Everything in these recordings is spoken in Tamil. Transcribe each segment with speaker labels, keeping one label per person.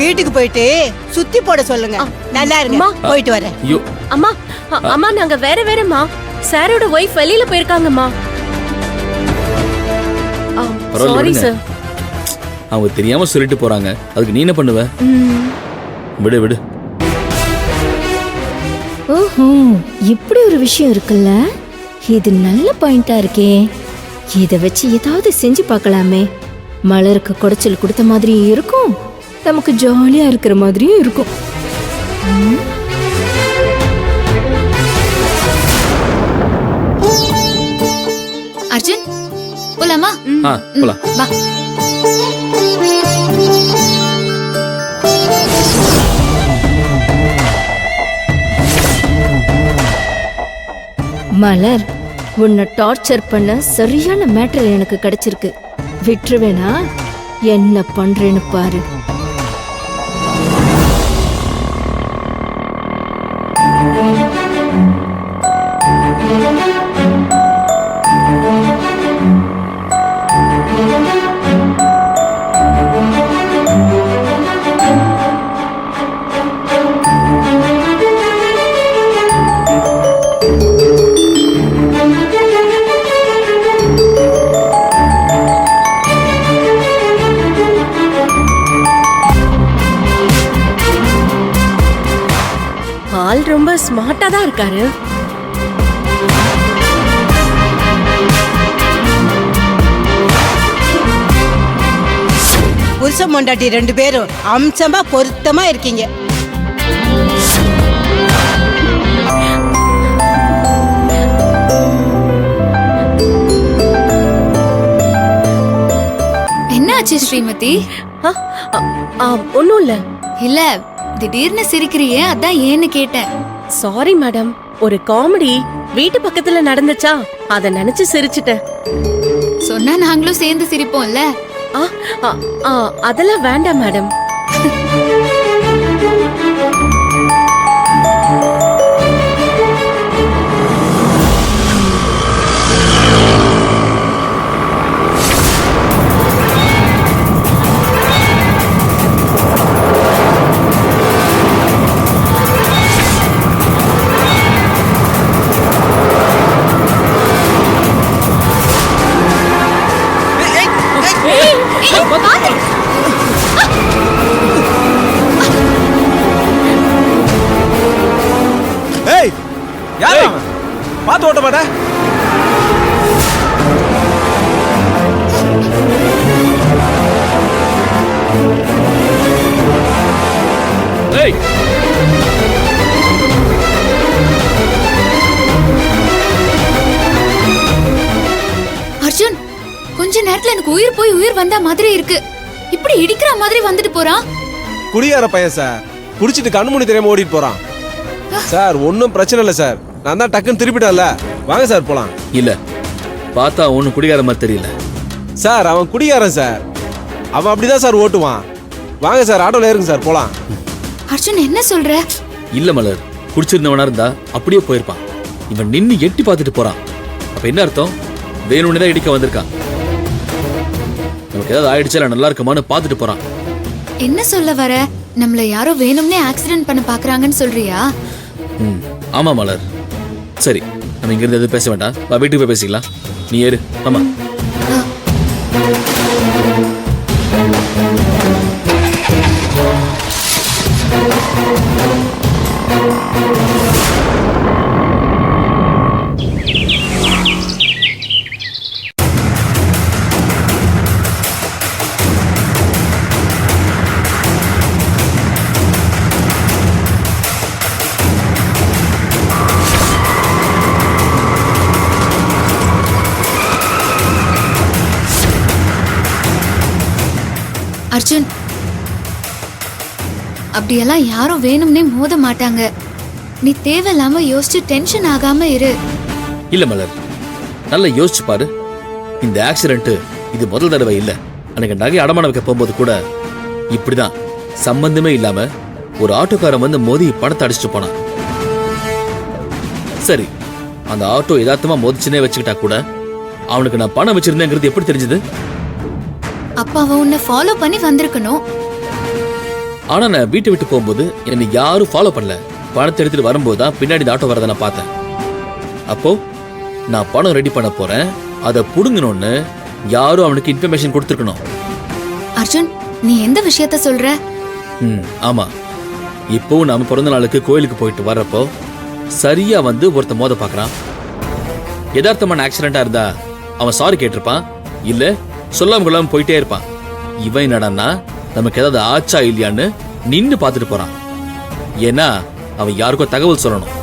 Speaker 1: வீட்டுக்கு போயிட்டு சுத்தி போட சொல்லுங்க. நல்லா இருங்க. போயிட்டு வரேன்.
Speaker 2: அம்மா அம்மா நாங்க வேற வேறம்மா. சாரோட ஒய்ஃப் வெளியில போயிருக்காங்கம்மா. Sorry sir.
Speaker 3: அவங்க தெரியாம சொல்லிட்டு போறாங்க. அதுக்கு நீ என்ன பண்ணுவ? விடு விடு.
Speaker 4: ஓஹோ, இப்படி ஒரு விஷயம் இருக்குல்ல. இது நல்ல பாயிண்டா இருக்கே. இத வச்சு ஏதாவது செஞ்சு பார்க்கலாமே. மலருக்கு குடைச்சல் கொடுத்த மாதிரியும் இருக்கும், நமக்கு ஜாலியா இருக்கிற மாதிரியும் இருக்கும்.
Speaker 5: அர்ஜுன் போலாமா?
Speaker 3: போலாம்.
Speaker 5: வா.
Speaker 4: மலர், உன்னை டார்ச்சர் பண்ண சரியான மேட்டர் எனக்கு கிடைச்சிருக்கு. விட்டுருவேனா? என்ன பண்றேன்னு பாரு.
Speaker 2: ஆள் ரொம்ப ஸ்மார்ட்டா தான் இருக்காரு.
Speaker 1: புருஷன் பொண்டாட்டி 2 பேரும் அம்சமா பொருத்தமா இருக்கீங்க.
Speaker 5: என்னாச்சு ஸ்ரீமதி?
Speaker 2: ஒண்ணும் இல்ல.
Speaker 5: இல்ல, திடீர்னு சிரிக்கிறியே, அதான் ஏன்னு கேட்டேன்.
Speaker 2: சாரி மேடம், ஒரு காமெடி வீட்டு பக்கத்துல நடந்துச்சா, அத நினைச்சு சிரிச்சிட்டேன்.
Speaker 5: சொன்னா நாங்களும் சேர்ந்து சிரிப்போம்ல.
Speaker 2: அதெல்லாம் வேண்டாம் மேடம்.
Speaker 6: பாத்து ஓட்ட மாட்ட.
Speaker 5: அர்ஜுன், கொஞ்ச நேரத்துல எனக்கு உயிர் போய் உயிர் வந்த மாதிரி இருக்கு. இப்படி இடிக்கிற மாதிரி வந்துட்டு போறான்.
Speaker 6: குடியார பையன் சார், குடிச்சிட்டு கண்ணு மூடி தெரியாம ஓடிட்டு போறான் சார். ஒன்னும் பிரச்சனை இல்ல சார், நான் தான் டக்குன்னு திருப்பிட்டேன்ல. வாங்க சார் போலாம்.
Speaker 3: இல்ல, பார்த்தா ஒன்னும் குடிகார மாதிரி தெரியல
Speaker 6: சார். அவன் குடிகாரன் சார், அவன் அப்படிதான் சார் ஓட்டுவான். வாங்க சார், ஆட்டோல ஏறுங்க சார், போலாம்.
Speaker 5: அர்ஜுன் என்ன சொல்ற?
Speaker 3: இல்ல மலர், குடிச்சிருந்தவனா இருந்தா அப்படியே போயிருப்பான். இவன் நின்னு எட்டி பார்த்துட்டு போறான். அப்ப என்ன அர்த்தம்? வேணும்னு தான் இடிக்க வந்திருக்கான். நமக்கு ஏதாவது ஆயிடுச்சா நல்லா இருக்குமான்னு பார்த்துட்டு போறான்.
Speaker 5: என்ன சொல்ல வர? நம்மள யாரோ வேணும்னே ஆக்சிடென்ட் பண்ண பாக்குறாங்கன்னு சொல்றியா?
Speaker 3: ஆமா மலர். சரி, நம்ம இங்க இருந்து எதுவும் பேச வேண்டாம். வீட்டுக்கு போய் பேசிக்கலாம். நீ ஏறு. ஆமா.
Speaker 5: அர்ஜுன், அப்படியெல்லாம் யாரும் வேணும்னே மோத மாட்டாங்க. நீ தேவையில்லாம யோசிச்சு டென்ஷன் ஆகாம இரு.
Speaker 3: இல்ல மலர், நல்லா யோசிச்சு பாரு. இந்த ஆக்சிடென்ட் இது முதல் தடவை இல்ல. அன்னைக்கு நகை அடமானம் வைக்க போகும்போது கூட இப்படிதான் சம்பந்தமே இல்லாம ஒரு ஆட்டோக்காரன் வந்து மோதி பணத்தை அடிச்சுட்டு போனான். சரி, அந்த ஆட்டோ யதார்த்தமா மோதிச்சுனே வச்சுக்கிட்டா கூட அவனுக்கு நான் பணம் வச்சிருந்தேங்கிறது எப்படி தெரிஞ்சது?
Speaker 5: அப்ப அவன் உன்னை ஃபாலோ பண்ணி வந்திருக்கணும்.
Speaker 3: ஆனா நான் வீட்டை விட்டு போகும்போது என்னை யாரும் ஃபாலோ பண்ணல. பணத்தை எடுத்துட்டு வரும்போது தான் பின்னாடி இந்த ஆட்டோ வரதை நான் பார்த்தேன். அப்போ நான் பணம் ரெடி பண்ண போறேன், அதை புடுங்கணும்னு யாரும் அவனுக்கு இன்ஃபர்மேஷன் கொடுத்துருக்கணும்.
Speaker 5: அர்ஜுன், நீ எந்த விஷயத்த சொல்ற?
Speaker 3: ஆமா. இப்போ நாம பிறந்த நாளுக்கு கோயிலுக்கு போயிட்டு வர்றப்போ சரியா வந்து ஒருத்த மோத பாக்குறான். யதார்த்தமான ஆக்சிடென்டா இருந்தா அவன் சாரி கேட்டிருப்பான், இல்ல சொல்லாம கொள்ளாம போயிட்டே இருப்பான். இவன் என்னடான்னா நமக்கு ஏதாவது ஆச்சா இல்லையான்னு நின்னு பாத்துட்டு போறான். ஏன்னா அவன் யாருக்கோ தகவல் சொல்லணும்.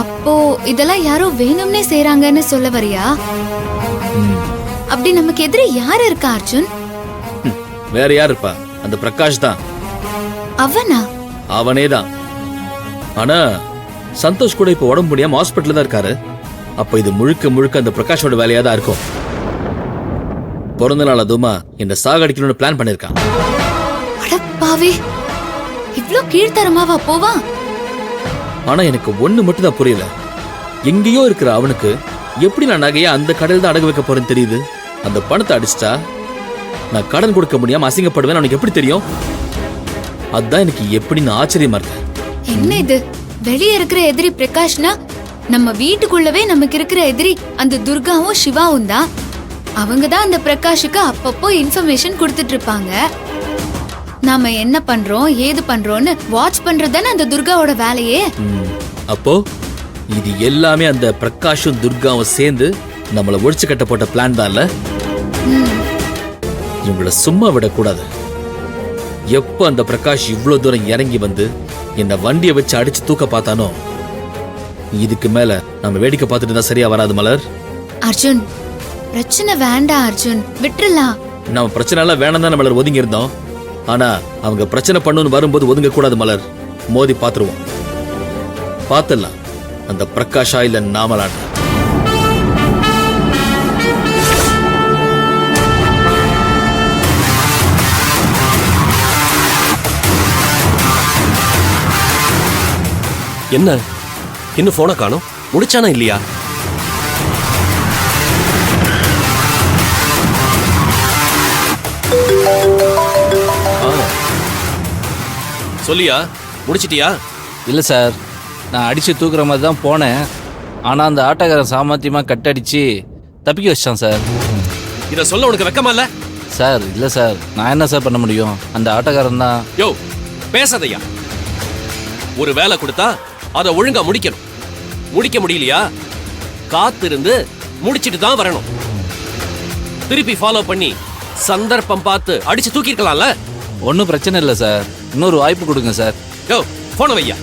Speaker 5: அப்போ இதெல்லாம் யாரோ வேணும்னே செய்றாங்கன்னு சொல்ல வரியா? அப்படி நமக்கு எதிரே யாரு இருக்கா அர்ஜுன்?
Speaker 3: வேற யார் இருப்பா? அந்த பிரகாஷ் தான்.
Speaker 5: அவனா?
Speaker 3: அவனே தான். ஆனா சந்தோஷ் கூட இப்ப உடம்பு முடியாம ஹாஸ்பிட்டல்ல தான் இருக்காரு. அப்ப இது முழுக்க முழுக்க அந்த பிரகாஷோட வேலையா தான் இருக்கும். பிறந்த நாள் அதுமா என்ன சாகடிக்கணும்னு பிளான் பண்ணிருக்கான்.
Speaker 5: அடப்பாவே, இவ்ளோ கீழ்த்தரமாவா போவான்?
Speaker 3: ஆனா எனக்கு ஒண்ணு மட்டும் தான் புரியல. எங்கேயோ இருக்கிற அவனுக்கு எப்படி நான் நகையா அந்த கடையில் தான் அடகு வைக்க போறேன்னு தெரியுது. அந்த பணத்தை அடிச்சிட்டா நான் கடன் கொடுக்க முடியாம அசிங்கப்படுவேன் அவனுக்கு எப்படி தெரியும்? அதுதான் எனக்கு எப்படின்னு ஆச்சரியமா இருக்கு.
Speaker 5: என்ன இது, வெளியே இருக்கிற எதிரி பிரகாஷ்னா நம்ம வீட்டுக்குள்ளவே நமக்கு இருக்கிற எதிரி அந்த துர்காவும் சிவாவும் தான். அவங்க தான் அந்த பிரகாஷுக்கு அப்பப்போ இன்ஃபர்மேஷன் கொடுத்துட்டு இருப்பாங்க. நாம என்ன பண்றோம் ஏது பண்றோம்னு வாட்ச் பண்றதுதானே அந்த துர்காவோட வேலையே.
Speaker 3: அப்போ இது எல்லாமே அந்த பிரகாஷும் துர்காவும் சேர்ந்து நம்மள ஒழிச்சு கட்ட போட்ட பிளான் தான்ல. இவங்கள சும்மா விடக்கூடாது. எப்ப அந்த பிரகாஷ் இவ்வளவு தூரம் இறங்கி வந்து என்ன வண்டியை வச்சு அடிச்சு தூக்க பார்த்தானோ, இதுக்கு மேல நம்ம வேடிக்கை பார்த்துட்டு தான் சரியா வராது மலர்.
Speaker 5: அர்ஜுன், பிரச்சனை வேண்டாம் அர்ஜுன், விட்டுறலாம்.
Speaker 3: நம்ம பிரச்சனை எல்லாம் வேணாம் தான் மலர் ஒதுங்கி இருந்தோம். ஆனா அவங்க பிரச்சனை பண்ணுன்னு வரும்போது ஒதுங்க கூடாது மலர். மோதி பாத்துருவோம். பாத்துடலாம் அந்த பிரகாஷா இல்ல நாமலான.
Speaker 7: என்ன இன்னும் போனை காணோம்? முடிச்சானா இல்லையா? சொல்லியா, முடிச்சிட்டியா?
Speaker 8: இல்லை சார், நான் அடித்து தூக்குற மாதிரி தான் போனேன். ஆனால் அந்த ஆட்டோக்காரன் சாமர்த்தியமாக கட்டடிச்சு தப்பிக்க வச்சிட்டான் சார்.
Speaker 7: இதை சொல்ல உனக்கு வெக்கமா இல்ல?
Speaker 8: சார் இல்லை சார், நான் என்ன சார் பண்ண முடியும்? அந்த ஆட்டோக்காரன் தான்.
Speaker 7: யோ பேசாதையா. ஒரு வேலை கொடுத்தா அதை ஒழுங்கா முடிக்கணும். முடிக்க முடியலையா காத்திருந்து முடிச்சிட்டு தான் வரணும். திருப்பி ஃபாலோ பண்ணி சந்தர்ப்பம் பார்த்து அடிச்சு தூக்கிருக்கலாம்ல.
Speaker 8: ஒன்றும் பிரச்சனை இல்லை சார், இன்னொரு வாய்ப்பு கொடுங்க சார்.
Speaker 7: யோ போன வையா.